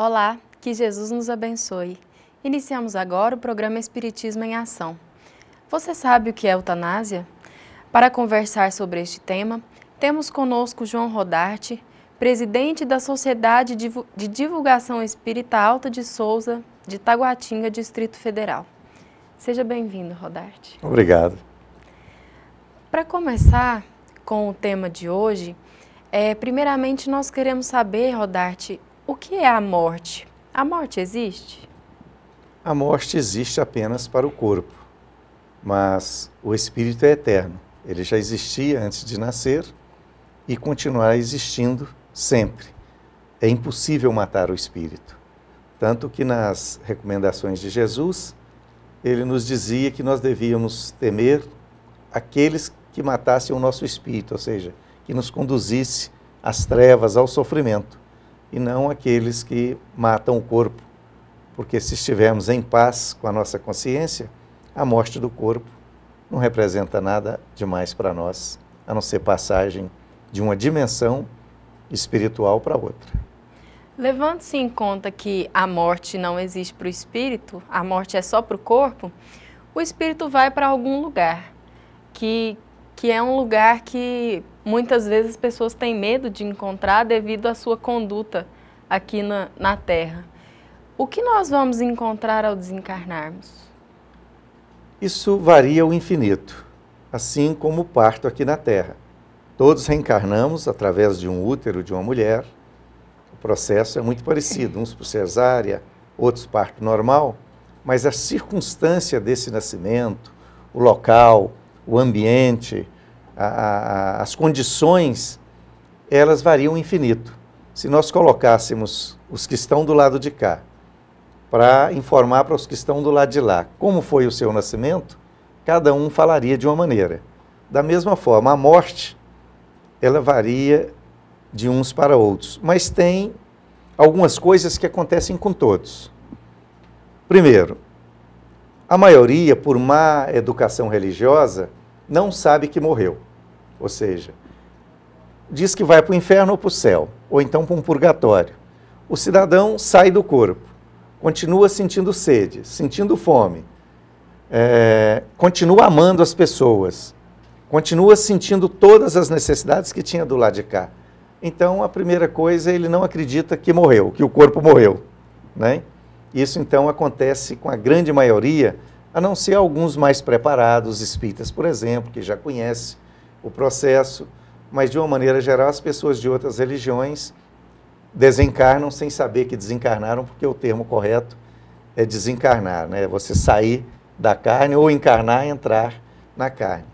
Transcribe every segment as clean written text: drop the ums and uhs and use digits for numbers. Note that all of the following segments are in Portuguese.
Olá, que Jesus nos abençoe. Iniciamos agora o programa Espiritismo em Ação. Você sabe o que é eutanásia? Para conversar sobre este tema, temos conosco João Rodarte, presidente da Sociedade de Divulgação Espírita Alta de Souza, de Taguatinga, Distrito Federal. Seja bem-vindo, Rodarte. Obrigado. Para começar com o tema de hoje, primeiramente nós queremos saber, Rodarte, o que é a morte? A morte existe? A morte existe apenas para o corpo, mas o espírito é eterno. Ele já existia antes de nascer e continuará existindo sempre. É impossível matar o espírito. Tanto que nas recomendações de Jesus, ele nos dizia que nós devíamos temer aqueles que matassem o nosso espírito, ou seja, que nos conduzisse às trevas, ao sofrimento, e não aqueles que matam o corpo. Porque se estivermos em paz com a nossa consciência, a morte do corpo não representa nada demais para nós, a não ser passagem de uma dimensão espiritual para outra. Levando-se em conta que a morte não existe para o espírito, a morte é só para o corpo, o espírito vai para algum lugar, que é um lugar que muitas vezes as pessoas têm medo de encontrar devido à sua conduta aqui na Terra. O que nós vamos encontrar ao desencarnarmos? Isso varia ao infinito, assim como o parto aqui na Terra. Todos reencarnamos através de um útero de uma mulher. O processo é muito parecido, uns por cesárea, outros parto normal, mas a circunstância desse nascimento, o local, o ambiente, as condições, elas variam infinito. Se nós colocássemos os que estão do lado de cá para informar para os que estão do lado de lá como foi o seu nascimento, cada um falaria de uma maneira. Da mesma forma, a morte, ela varia de uns para outros, mas tem algumas coisas que acontecem com todos. Primeiro, a maioria, por má educação religiosa, não sabe que morreu. Ou seja, diz que vai para o inferno ou para o céu, ou então para um purgatório. O cidadão sai do corpo, continua sentindo sede, sentindo fome, continua amando as pessoas, continua sentindo todas as necessidades que tinha do lado de cá. Então, a primeira coisa, ele não acredita que morreu, que o corpo morreu, né? Isso, então, acontece com a grande maioria, a não ser alguns mais preparados, espíritas, por exemplo, que já conhecem o processo, mas, de uma maneira geral, as pessoas de outras religiões desencarnam sem saber que desencarnaram, porque o termo correto é desencarnar, né? Você sair da carne ou encarnar e entrar na carne.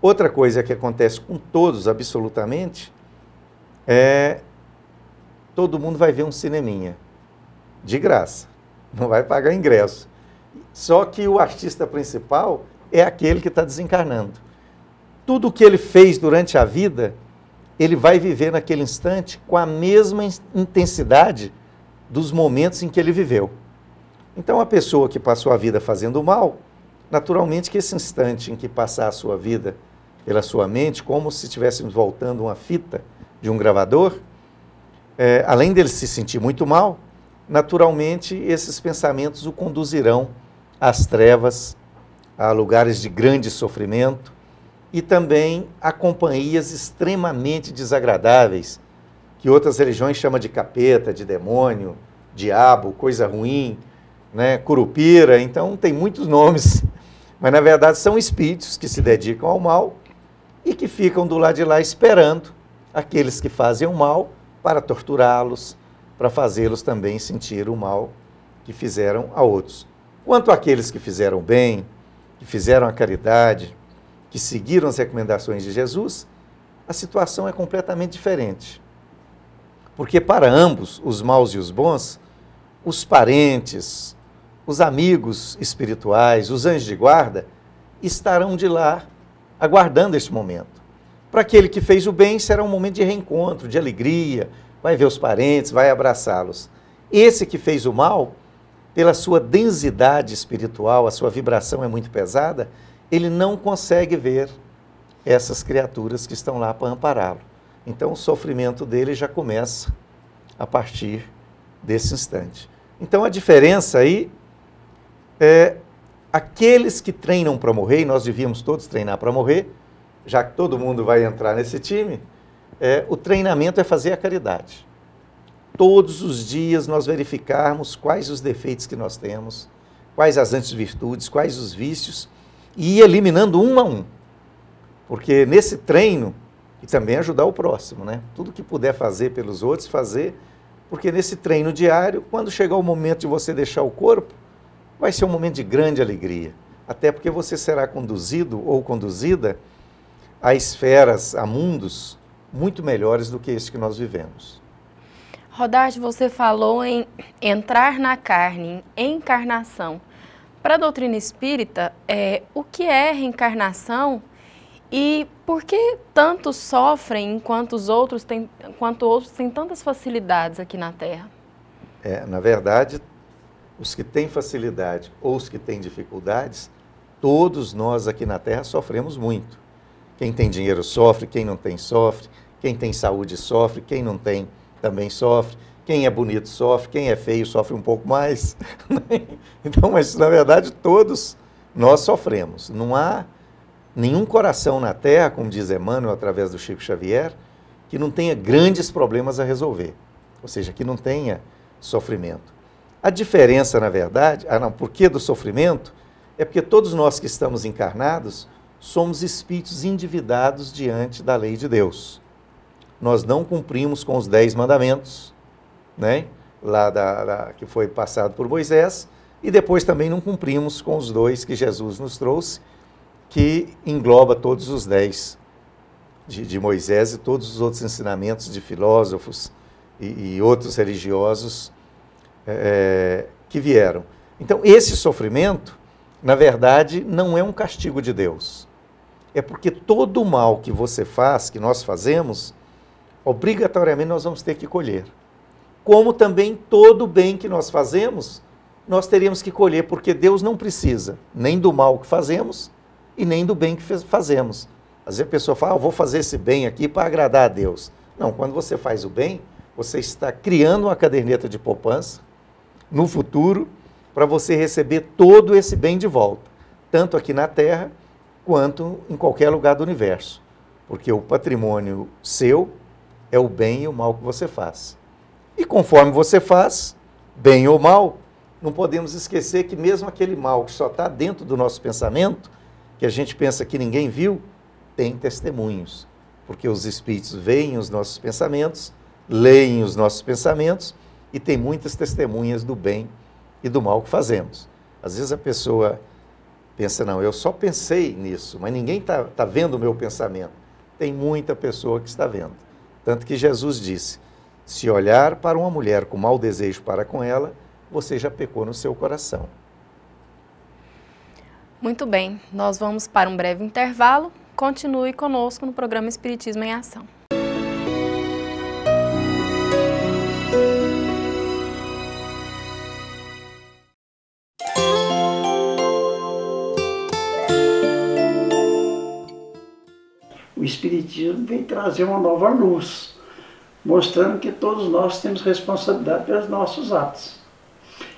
Outra coisa que acontece com todos, absolutamente, todo mundo vai ver um cineminha, de graça, não vai pagar ingresso. Só que o artista principal é aquele que está desencarnando. Tudo o que ele fez durante a vida, ele vai viver naquele instante com a mesma intensidade dos momentos em que ele viveu. Então, a pessoa que passou a vida fazendo mal, naturalmente que esse instante em que passar a sua vida pela sua mente, como se estivéssemos voltando uma fita de um gravador, além dele se sentir muito mal, naturalmente esses pensamentos o conduzirão às trevas, a lugares de grande sofrimento e também a companhias extremamente desagradáveis, que outras religiões chamam de capeta, de demônio, diabo, coisa ruim, né, curupira. Então tem muitos nomes, mas na verdade são espíritos que se dedicam ao mal e que ficam do lado de lá esperando aqueles que fazem o mal para torturá-los, para fazê-los também sentir o mal que fizeram a outros. Quanto àqueles que fizeram bem, que fizeram a caridade, que seguiram as recomendações de Jesus, a situação é completamente diferente. Porque para ambos, os maus e os bons, os parentes, os amigos espirituais, os anjos de guarda, estarão de lá aguardando este momento. Para aquele que fez o bem, será um momento de reencontro, de alegria, vai ver os parentes, vai abraçá-los. Esse que fez o mal, pela sua densidade espiritual, a sua vibração é muito pesada, ele não consegue ver essas criaturas que estão lá para ampará-lo. Então, o sofrimento dele já começa a partir desse instante. Então a diferença aí é aqueles que treinam para morrer, e nós devíamos todos treinar para morrer, já que todo mundo vai entrar nesse time, o treinamento é fazer a caridade. Todos os dias nós verificarmos quais os defeitos que nós temos, quais as antivirtudes, quais os vícios, e ir eliminando um a um. Porque nesse treino, e também ajudar o próximo, né? Tudo que puder fazer pelos outros, fazer, porque nesse treino diário, quando chegar o momento de você deixar o corpo, vai ser um momento de grande alegria. Até porque você será conduzido ou conduzida a esferas, a mundos muito melhores do que este que nós vivemos. Rodarte, você falou em entrar na carne, em encarnação. Para a doutrina espírita, o que é reencarnação e por que tantos sofrem enquanto outros têm tantas facilidades aqui na Terra? Na verdade, os que têm facilidade ou os que têm dificuldades, todos nós aqui na Terra sofremos muito. Quem tem dinheiro sofre, quem não tem sofre, quem tem saúde sofre, quem não tem também sofre, quem é bonito sofre, quem é feio sofre um pouco mais. Então, mas na verdade todos nós sofremos. Não há nenhum coração na Terra, como diz Emmanuel através do Chico Xavier, que não tenha grandes problemas a resolver, ou seja, que não tenha sofrimento. A diferença, na verdade, por que do sofrimento? É porque todos nós que estamos encarnados somos espíritos endividados diante da lei de Deus. Nós não cumprimos com os 10 mandamentos, né? Que foi passado por Moisés, e depois também não cumprimos com os 2 que Jesus nos trouxe, que engloba todos os 10 de Moisés e todos os outros ensinamentos de filósofos e outros religiosos que vieram. Então, esse sofrimento, na verdade, não é um castigo de Deus. É porque todo o mal que você faz, que nós fazemos, obrigatoriamente nós vamos ter que colher. Como também todo o bem que nós fazemos, nós teríamos que colher, porque Deus não precisa nem do mal que fazemos e nem do bem que fazemos. Às vezes a pessoa fala, eu vou fazer esse bem aqui para agradar a Deus. Não, quando você faz o bem, você está criando uma caderneta de poupança no futuro para você receber todo esse bem de volta, tanto aqui na Terra quanto em qualquer lugar do universo. Porque o patrimônio seu é o bem e o mal que você faz. E conforme você faz, bem ou mal, não podemos esquecer que mesmo aquele mal que só está dentro do nosso pensamento, que a gente pensa que ninguém viu, tem testemunhos. Porque os espíritos veem os nossos pensamentos, leem os nossos pensamentos e tem muitas testemunhas do bem e do mal que fazemos. Às vezes a pessoa pensa, não, eu só pensei nisso, mas ninguém está vendo o meu pensamento. Tem muita pessoa que está vendo. Tanto que Jesus disse, se olhar para uma mulher com mau desejo para com ela, você já pecou no seu coração. Muito bem, nós vamos para um breve intervalo. Continue conosco no programa Espiritismo em Ação. O Espiritismo vem trazer uma nova luz, mostrando que todos nós temos responsabilidade pelos nossos atos,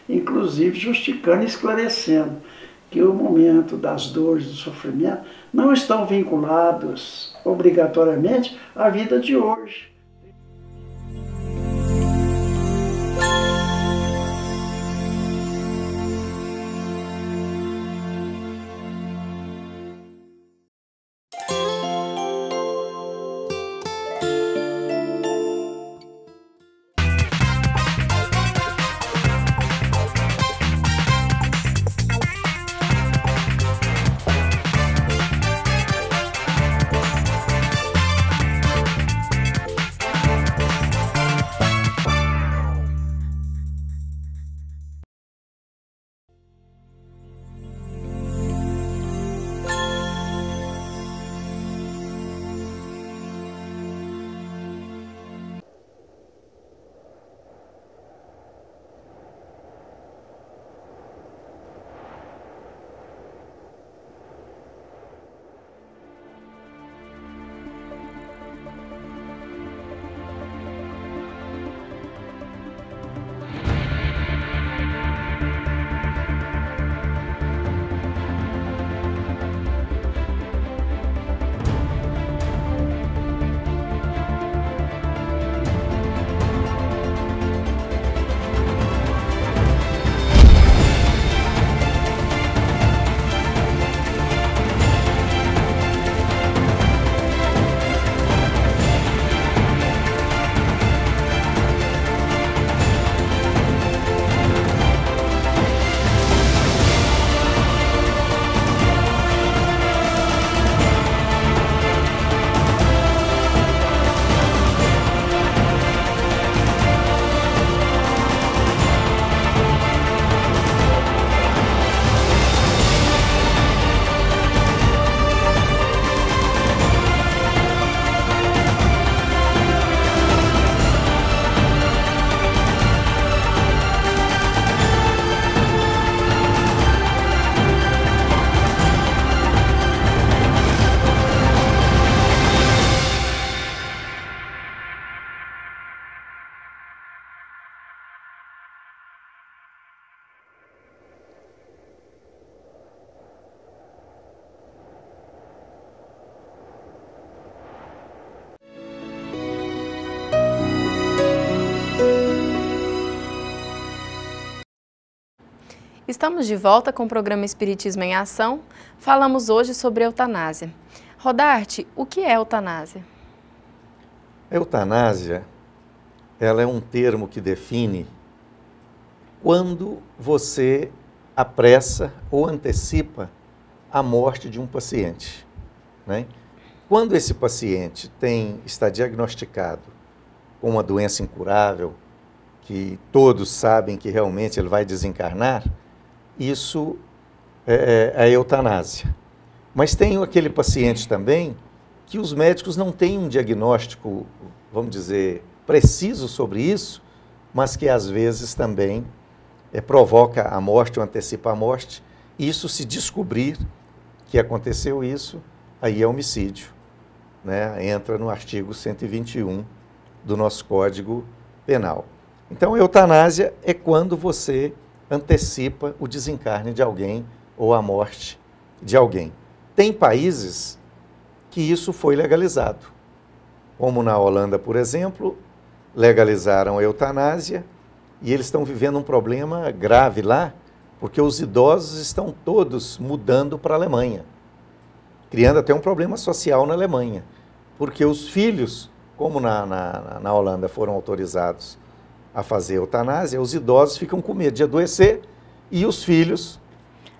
inclusive justificando e esclarecendo que o momento das dores, do sofrimento, não estão vinculados obrigatoriamente à vida de hoje. Estamos de volta com o programa Espiritismo em Ação. Falamos hoje sobre eutanásia. Rodarte, o que é eutanásia? A eutanásia, ela é um termo que define quando você apressa ou antecipa a morte de um paciente, né? Quando esse paciente está diagnosticado com uma doença incurável, que todos sabem que realmente ele vai desencarnar, isso é a eutanásia. Mas tem aquele paciente também que os médicos não têm um diagnóstico, vamos dizer, preciso sobre isso, mas que às vezes também provoca a morte ou antecipa a morte. Isso, se descobrir que aconteceu isso, aí é homicídio, né? Entra no artigo 121 do nosso Código Penal. Então, a eutanásia é quando você antecipa o desencarne de alguém ou a morte de alguém. Tem países que isso foi legalizado, como na Holanda, por exemplo, legalizaram a eutanásia e eles estão vivendo um problema grave lá, porque os idosos estão todos mudando para a Alemanha, criando até um problema social na Alemanha, porque os filhos, como na Holanda foram autorizados a fazer eutanásia, os idosos ficam com medo de adoecer e os filhos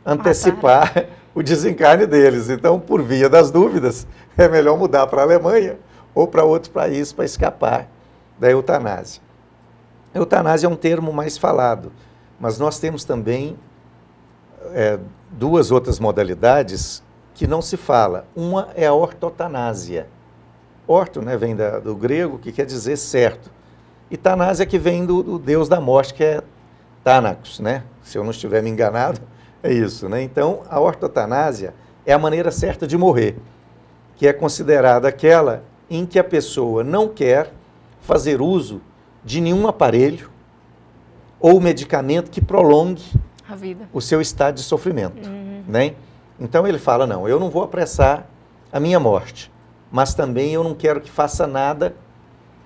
antecipar o desencarne deles. Então, por via das dúvidas, é melhor mudar para a Alemanha ou para outro país para escapar da eutanásia. Eutanásia é um termo mais falado, mas nós temos também duas outras modalidades que não se fala. Uma é a ortotanásia. Orto, né, vem do grego, que quer dizer certo. E tanásia, que vem do deus da morte, que é Thanatos, né? Se eu não estiver me enganado, é isso, né? Então, a ortotanásia é a maneira certa de morrer, que é considerada aquela em que a pessoa não quer fazer uso de nenhum aparelho ou medicamento que prolongue a vida, o seu estado de sofrimento, né? Então, ele fala, não, eu não vou apressar a minha morte, mas também eu não quero que faça nada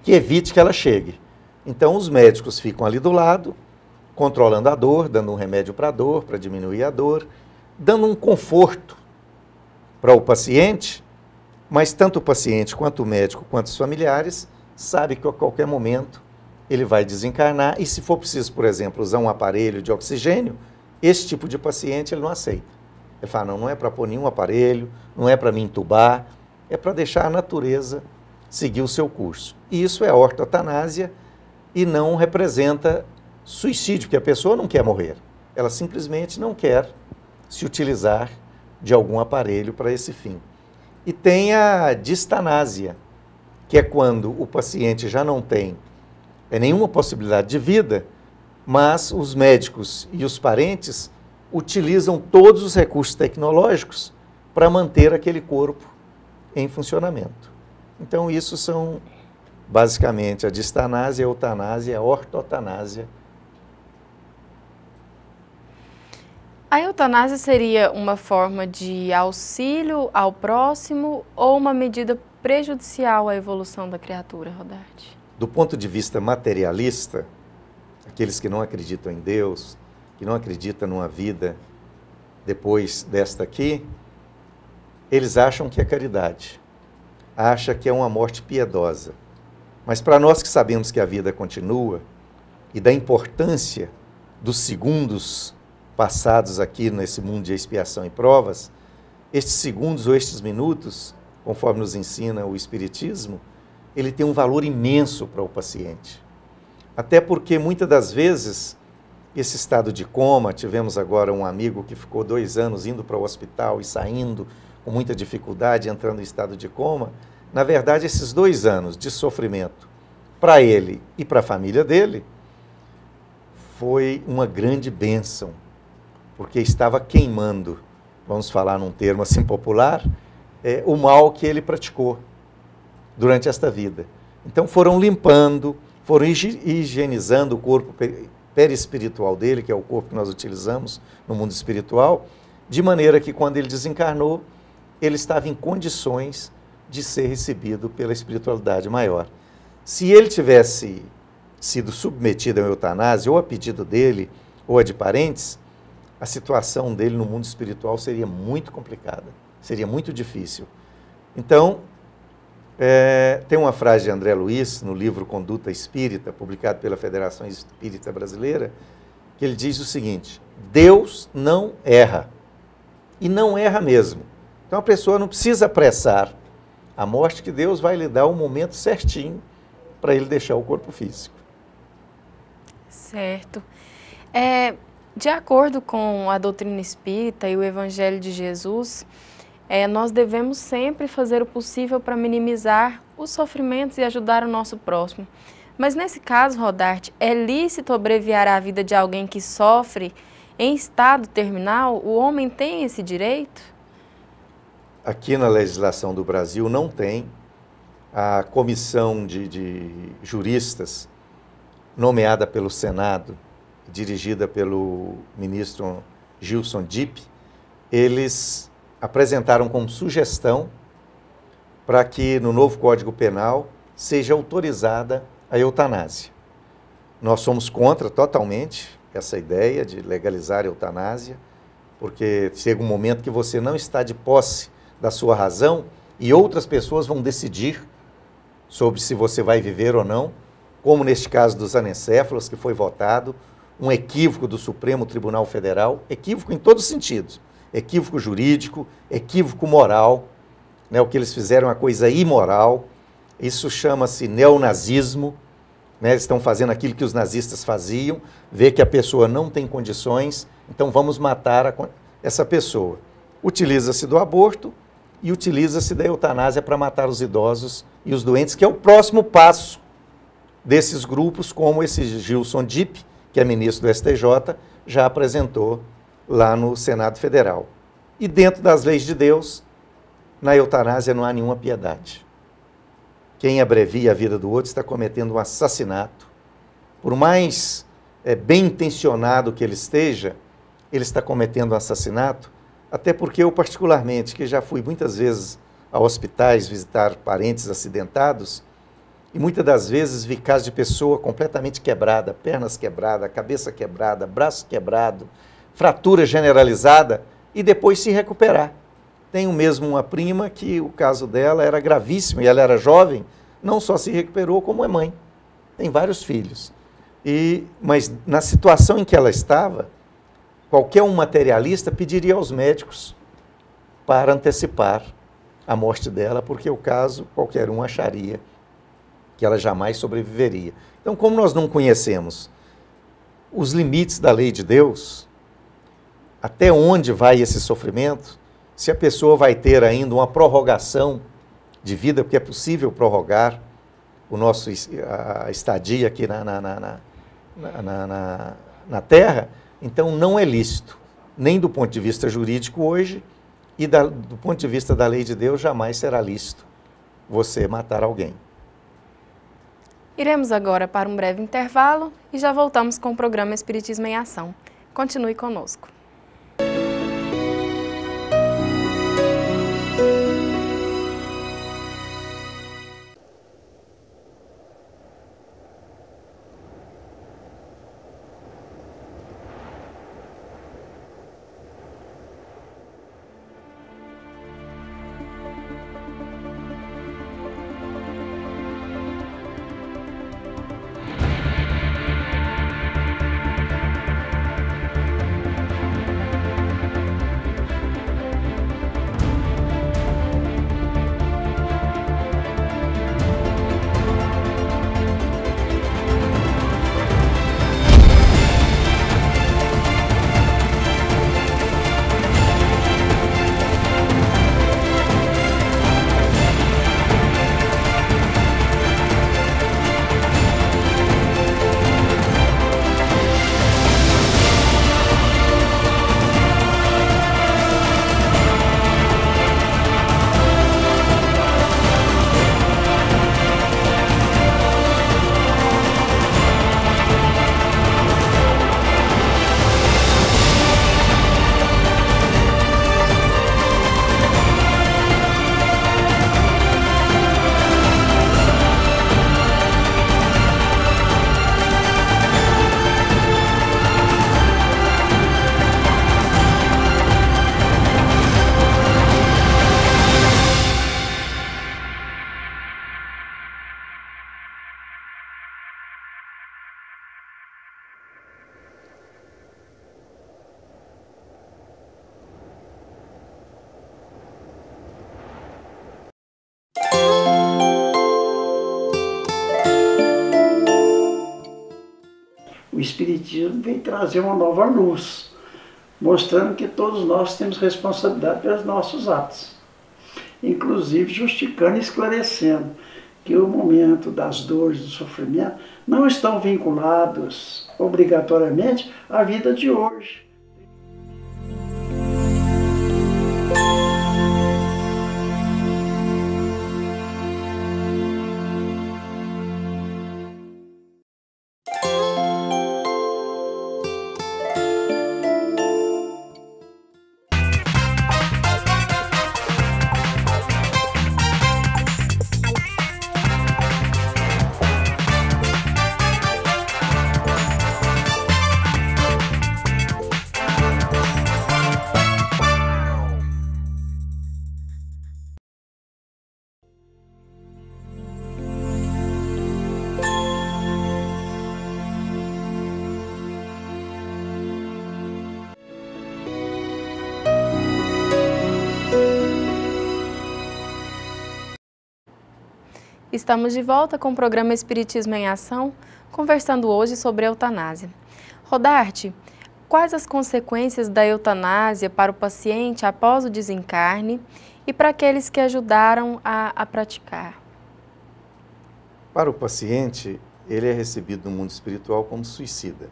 que evite que ela chegue. Então, os médicos ficam ali do lado, controlando a dor, dando um remédio para a dor, para diminuir a dor, dando um conforto para o paciente, mas tanto o paciente, quanto o médico, quanto os familiares, sabem que a qualquer momento ele vai desencarnar e, se for preciso, por exemplo, usar um aparelho de oxigênio, esse tipo de paciente ele não aceita. Ele fala, não, não é para pôr nenhum aparelho, não é para me entubar, é para deixar a natureza seguir o seu curso. E isso é ortotanásia e não representa suicídio, porque a pessoa não quer morrer. Ela simplesmente não quer se utilizar de algum aparelho para esse fim. E tem a distanásia, que é quando o paciente já não tem nenhuma possibilidade de vida, mas os médicos e os parentes utilizam todos os recursos tecnológicos para manter aquele corpo em funcionamento. Então, isso são basicamente a distanásia, a eutanásia, a ortotanásia. A eutanásia seria uma forma de auxílio ao próximo ou uma medida prejudicial à evolução da criatura, Rodarte? Do ponto de vista materialista, aqueles que não acreditam em Deus, que não acreditam numa vida depois desta aqui, eles acham que é caridade, acham que é uma morte piedosa. Mas para nós que sabemos que a vida continua e da importância dos segundos passados aqui nesse mundo de expiação e provas, estes segundos ou estes minutos, conforme nos ensina o Espiritismo, ele tem um valor imenso para o paciente. Até porque, muitas das vezes, esse estado de coma, tivemos agora um amigo que ficou 2 anos indo para o hospital e saindo com muita dificuldade, entrando em estado de coma. Na verdade, esses 2 anos de sofrimento para ele e para a família dele foi uma grande bênção, porque estava queimando, vamos falar num termo assim popular, o mal que ele praticou durante esta vida. Então foram limpando, foram higienizando o corpo perispiritual dele, que é o corpo que nós utilizamos no mundo espiritual, de maneira que quando ele desencarnou, ele estava em condições de ser recebido pela espiritualidade maior. Se ele tivesse sido submetido à eutanásia, ou a pedido dele, ou a de parentes, a situação dele no mundo espiritual seria muito complicada, seria muito difícil. Então, tem uma frase de André Luiz, no livro Conduta Espírita, publicado pela Federação Espírita Brasileira, que ele diz o seguinte: Deus não erra, e não erra mesmo. Então a pessoa não precisa apressar a morte, que Deus vai lhe dar o momento certinho para ele deixar o corpo físico. Certo. De acordo com a doutrina espírita e o Evangelho de Jesus, nós devemos sempre fazer o possível para minimizar os sofrimentos e ajudar o nosso próximo. Mas nesse caso, Rodarte, é lícito abreviar a vida de alguém que sofre em estado terminal? O homem tem esse direito? Aqui na legislação do Brasil não tem. A comissão de juristas nomeada pelo Senado, dirigida pelo ministro Gilson Dipp, eles apresentaram como sugestão para que no novo Código Penal seja autorizada a eutanásia. Nós somos contra totalmente essa ideia de legalizar a eutanásia, porque chega um momento que você não está de posse da sua razão e outras pessoas vão decidir sobre se você vai viver ou não, como neste caso dos anencéfalos, que foi votado, um equívoco do Supremo Tribunal Federal, equívoco em todos os sentidos, equívoco jurídico, equívoco moral, né? O que eles fizeram é uma coisa imoral, isso chama-se neonazismo, né? Eles estão fazendo aquilo que os nazistas faziam, ver que a pessoa não tem condições, então vamos matar essa pessoa. Utiliza-se do aborto e utiliza-se da eutanásia para matar os idosos e os doentes, que é o próximo passo desses grupos, como esse Gilson Dipp, que é ministro do STJ, já apresentou lá no Senado Federal. E dentro das leis de Deus, na eutanásia não há nenhuma piedade. Quem abrevia a vida do outro está cometendo um assassinato. Por mais bem intencionado que ele esteja, ele está cometendo um assassinato, até porque eu particularmente, que já fui muitas vezes a hospitais visitar parentes acidentados, e muitas das vezes vi casos de pessoa completamente quebrada, pernas quebradas, cabeça quebrada, braço quebrado, fratura generalizada, e depois se recuperar. Tenho mesmo uma prima que o caso dela era gravíssimo, e ela era jovem, não só se recuperou, como é mãe. Tem vários filhos. Mas na situação em que ela estava, qualquer um materialista pediria aos médicos para antecipar a morte dela, porque o caso qualquer um acharia que ela jamais sobreviveria. Então, como nós não conhecemos os limites da lei de Deus, até onde vai esse sofrimento, se a pessoa vai ter ainda uma prorrogação de vida, porque é possível prorrogar a estadia aqui na Terra, então não é lícito, nem do ponto de vista jurídico hoje, e do ponto de vista da lei de Deus, jamais será lícito você matar alguém. Iremos agora para um breve intervalo e já voltamos com o programa Espiritismo em Ação. Continue conosco. O Espiritismo vem trazer uma nova luz, mostrando que todos nós temos responsabilidade pelos nossos atos, inclusive justificando e esclarecendo que o momento das dores, do sofrimento, não estão vinculados obrigatoriamente à vida de hoje. Estamos de volta com o programa Espiritismo em Ação, conversando hoje sobre a eutanásia. Rodarte, quais as consequências da eutanásia para o paciente após o desencarne e para aqueles que ajudaram a praticar? Para o paciente, ele é recebido no mundo espiritual como suicida,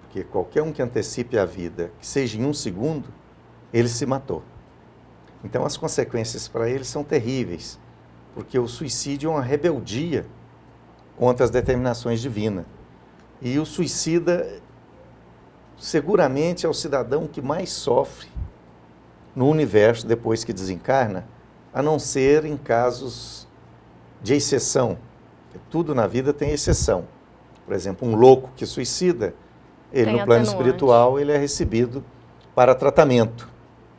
porque qualquer um que antecipe a vida, que seja em um segundo, ele se matou. Então as consequências para ele são terríveis, porque o suicídio é uma rebeldia contra as determinações divinas. E o suicida, seguramente, é o cidadão que mais sofre no universo depois que desencarna, a não ser em casos de exceção. Tudo na vida tem exceção. Por exemplo, um louco que suicida, ele no plano espiritual ele é recebido para tratamento,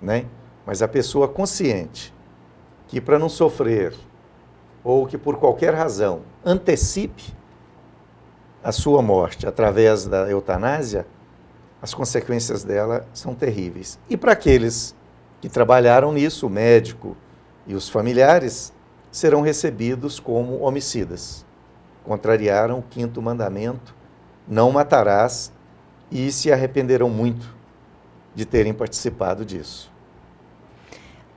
né? Mas a pessoa consciente que para não sofrer ou que por qualquer razão antecipe a sua morte através da eutanásia, as consequências dela são terríveis. E para aqueles que trabalharam nisso, o médico e os familiares, serão recebidos como homicidas. Contrariaram o 5º mandamento, não matarás, e se arrependerão muito de terem participado disso.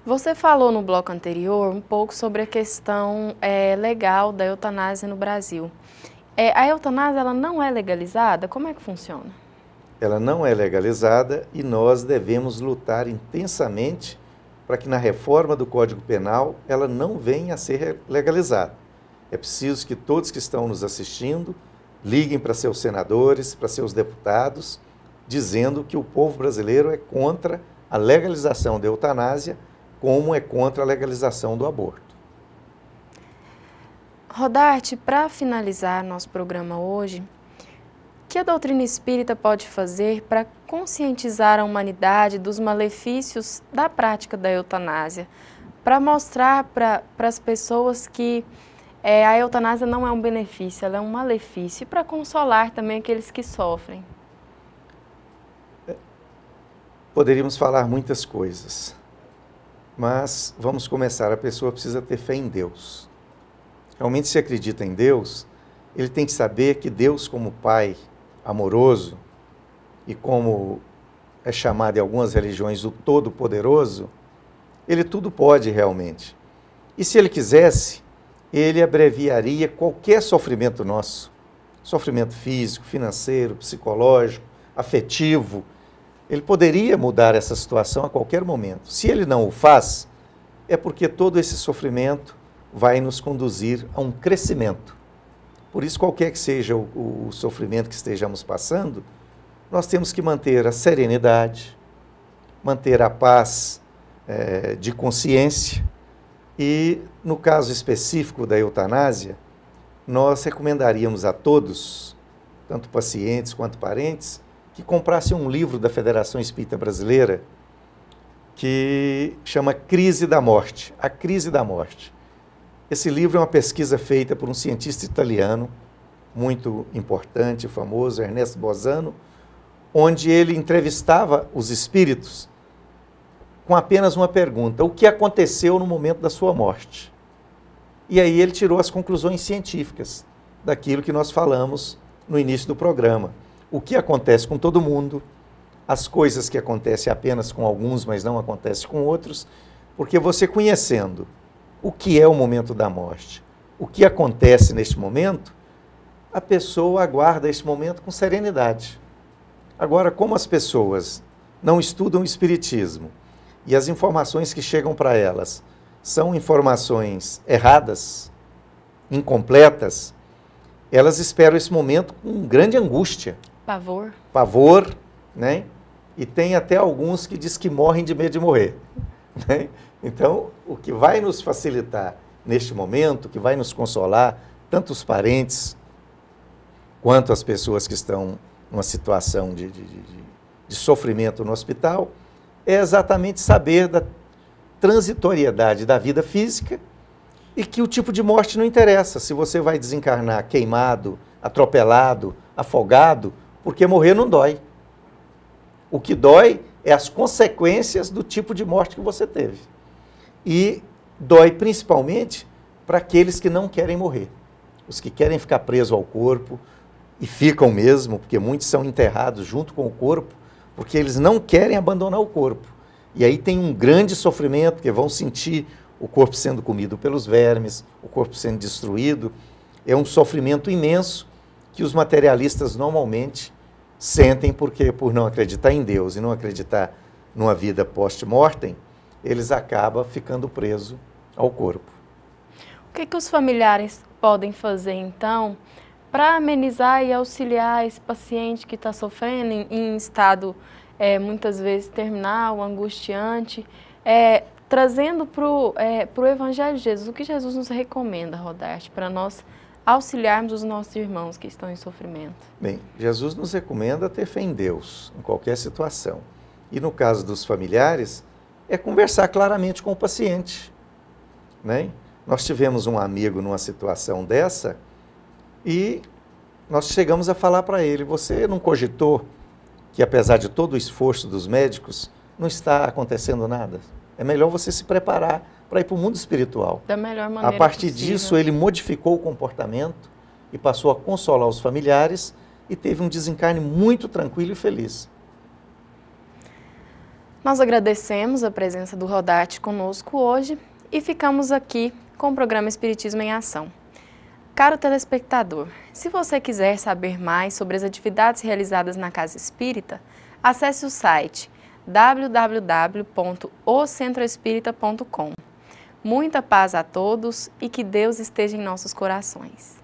Você falou no bloco anterior um pouco sobre a questão legal da eutanásia no Brasil. A eutanásia ela não é legalizada? Como é que funciona? Ela não é legalizada e nós devemos lutar intensamente para que na reforma do Código Penal ela não venha a ser legalizada. É preciso que todos que estão nos assistindo liguem para seus senadores, para seus deputados, dizendo que o povo brasileiro é contra a legalização da eutanásia, como é contra a legalização do aborto. Rodarte, para finalizar nosso programa hoje, o que a doutrina espírita pode fazer para conscientizar a humanidade dos malefícios da prática da eutanásia? Para mostrar para as pessoas que a eutanásia não é um benefício, ela é um malefício, e para consolar também aqueles que sofrem. Poderíamos falar muitas coisas, mas vamos começar. A pessoa precisa ter fé em Deus. Realmente, se acredita em Deus, ele tem que saber que Deus, como Pai amoroso, e como é chamado em algumas religiões o Todo-Poderoso, ele tudo pode realmente. E se ele quisesse, ele abreviaria qualquer sofrimento nosso, sofrimento físico, financeiro, psicológico, afetivo. Ele poderia mudar essa situação a qualquer momento. Se ele não o faz, é porque todo esse sofrimento vai nos conduzir a um crescimento. Por isso, qualquer que seja o sofrimento que estejamos passando, nós temos que manter a serenidade, manter a paz de consciência e, no caso específico da eutanásia, nós recomendaríamos a todos, tanto pacientes quanto parentes, que comprassem um livro da Federação Espírita Brasileira que chama Crise da Morte, A Crise da Morte. Esse livro é uma pesquisa feita por um cientista italiano, muito importante e famoso, Ernesto Bozano, onde ele entrevistava os espíritos com apenas uma pergunta: o que aconteceu no momento da sua morte? E aí ele tirou as conclusões científicas daquilo que nós falamos no início do programa. o que acontece com todo mundo, as coisas que acontecem apenas com alguns, mas não acontecem com outros, porque você conhecendo o que é o momento da morte, o que acontece neste momento, a pessoa aguarda este momento com serenidade. Agora, como as pessoas não estudam o Espiritismo e as informações que chegam para elas são informações erradas, incompletas, elas esperam esse momento com grande angústia. Pavor. Pavor, né? E tem até alguns que diz que morrem de medo de morrer. Né? Então, o que vai nos facilitar neste momento, o que vai nos consolar, tanto os parentes quanto as pessoas que estão numa situação de sofrimento no hospital, é exatamente saber da transitoriedade da vida física e que o tipo de morte não interessa. Se você vai desencarnar queimado, atropelado, afogado, porque morrer não dói. O que dói é as consequências do tipo de morte que você teve. E dói principalmente para aqueles que não querem morrer. Os que querem ficar presos ao corpo, e ficam mesmo, porque muitos são enterrados junto com o corpo, porque eles não querem abandonar o corpo. E aí tem um grande sofrimento, porque vão sentir o corpo sendo comido pelos vermes, o corpo sendo destruído. É um sofrimento imenso que os materialistas normalmente sentem, porque por não acreditar em Deus e não acreditar numa vida post-mortem, eles acabam ficando presos ao corpo. O que os familiares podem fazer, então, para amenizar e auxiliar esse paciente que está sofrendo em estado muitas vezes terminal, angustiante, trazendo para o Evangelho de Jesus, o que Jesus nos recomenda, Rodarte, para nós auxiliarmos os nossos irmãos que estão em sofrimento? Bem, Jesus nos recomenda ter fé em Deus, em qualquer situação. E no caso dos familiares, é conversar claramente com o paciente. Né? Nós tivemos um amigo numa situação dessa, e nós chegamos a falar para ele, você não cogitou que apesar de todo o esforço dos médicos, não está acontecendo nada? É melhor você se preparar para ir para o mundo espiritual. Da melhor maneira A partir possível. disso, ele modificou o comportamento e passou a consolar os familiares e teve um desencarne muito tranquilo e feliz. Nós agradecemos a presença do Rodarte conosco hoje e ficamos aqui com o programa Espiritismo em Ação. Caro telespectador, se você quiser saber mais sobre as atividades realizadas na Casa Espírita, acesse o site www.ocentroespirita.com. Muita paz a todos e que Deus esteja em nossos corações.